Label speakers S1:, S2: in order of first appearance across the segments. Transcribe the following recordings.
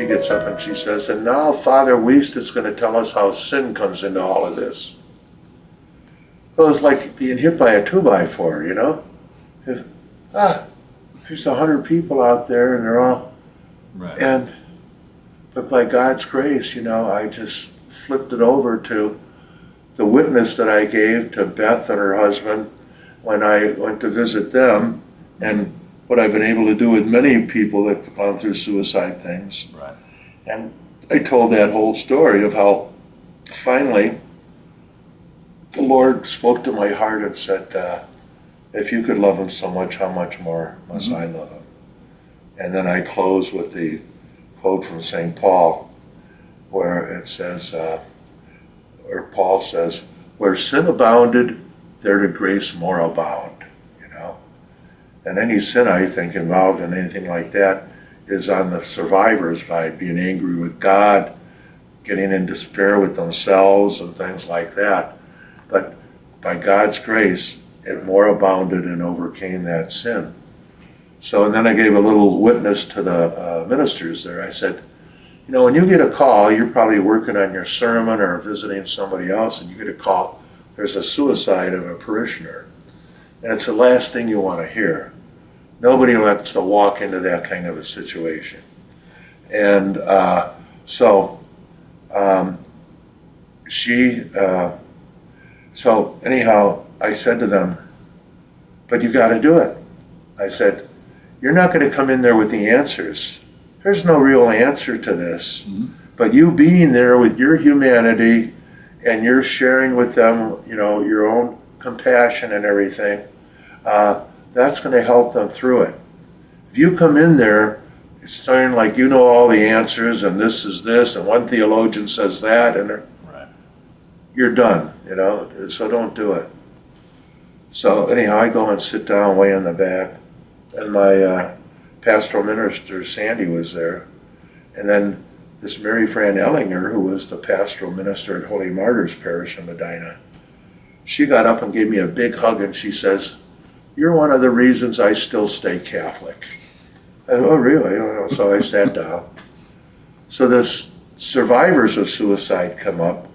S1: gets up and she says, and now Father Weist is going to tell us how sin comes into all of this. Well, it's like being hit by a 2x4, you know? There's 100 people out there and they're all,
S2: right.
S1: But by God's grace, you know, I just flipped it over to the witness that I gave to Beth and her husband when I went to visit them, and what I've been able to do with many people that have gone through suicide things.
S2: Right.
S1: And I told that whole story of how finally the Lord spoke to my heart and said, if you could love him so much, how much more must I love him? And then I close with the quote from St. Paul, where it says, or Paul says, where sin abounded, there did grace more abound, you know? And any sin, I think, involved in anything like that is on the survivors by being angry with God, getting in despair with themselves and things like that. But by God's grace, it more abounded and overcame that sin. So, and then I gave a little witness to the ministers there. I said, you know, when you get a call, you're probably working on your sermon or visiting somebody else, and you get a call, there's a suicide of a parishioner. And it's the last thing you want to hear. Nobody wants to walk into that kind of a situation. And so anyhow, I said to them, but you got to do it. I said, you're not going to come in there with the answers. There's no real answer to this. But you being there with your humanity and you're sharing with them, you know, your own compassion and everything, that's going to help them through it. If you come in there, it's starting like you know all the answers and this is this and one theologian says that, and you're done, you know, so don't do it. So anyhow, I go and sit down way in the back, and my pastoral minister, Sandy, was there. And then this Mary Fran Ehlinger, who was the pastoral minister at Holy Martyrs Parish in Medina, she got up and gave me a big hug, and she says, you're one of the reasons I still stay Catholic. I said, oh, really? So I sat down. So this survivors of suicide come up,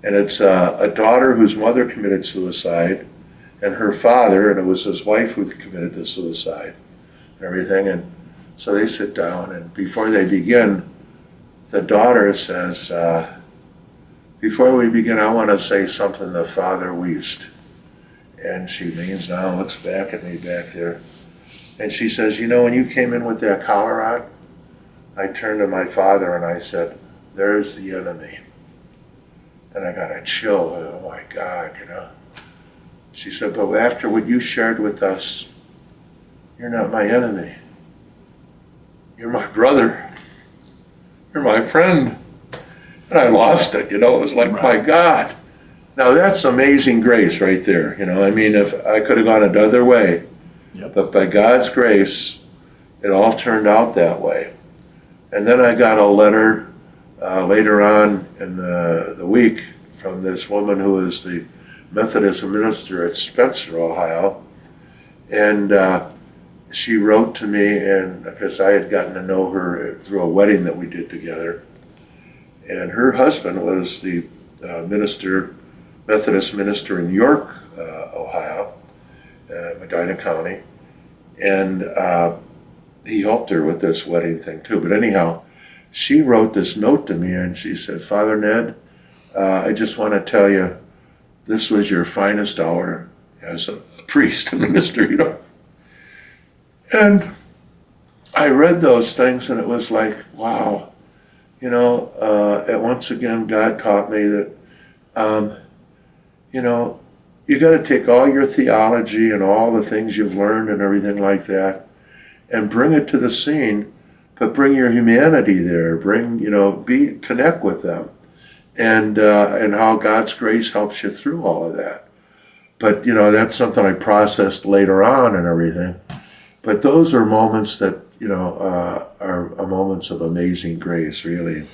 S1: and it's a daughter whose mother committed suicide, and her father, and it was his wife who committed the suicide and everything. And so they sit down, and before they begin, the daughter says, before we begin, I want to say something to Father Weist. And she leans down, looks back at me back there, and she says, you know, when you came in with that collar on, I turned to my father and I said, there's the enemy. And I got a chill, oh my God, you know. She said, but after what you shared with us, you're not my enemy. You're my brother. You're my friend. And I lost it, you know. It was like, my God. Now that's amazing grace right there, you know. I mean, if I could have gone another way, but by God's grace, it all turned out that way. And then I got a letter later on in the week from this woman who is the Methodist minister at Spencer, Ohio, and she wrote to me, and because I had gotten to know her through a wedding that we did together, and her husband was the Methodist minister in York, Ohio, Medina County, and he helped her with this wedding thing too. But anyhow, she wrote this note to me, and she said, Father Ned, I just want to tell you, this was your finest hour as a priest and minister, you know. And I read those things, and it was like, wow, you know, and once again, God taught me that, you know, you got to take all your theology and all the things you've learned and everything like that and bring it to the scene, but bring your humanity there, bring, you know, connect with them. And how God's grace helps you through all of that. But, you know, that's something I processed later on and everything. But those are moments that, you know, are moments of amazing grace, really.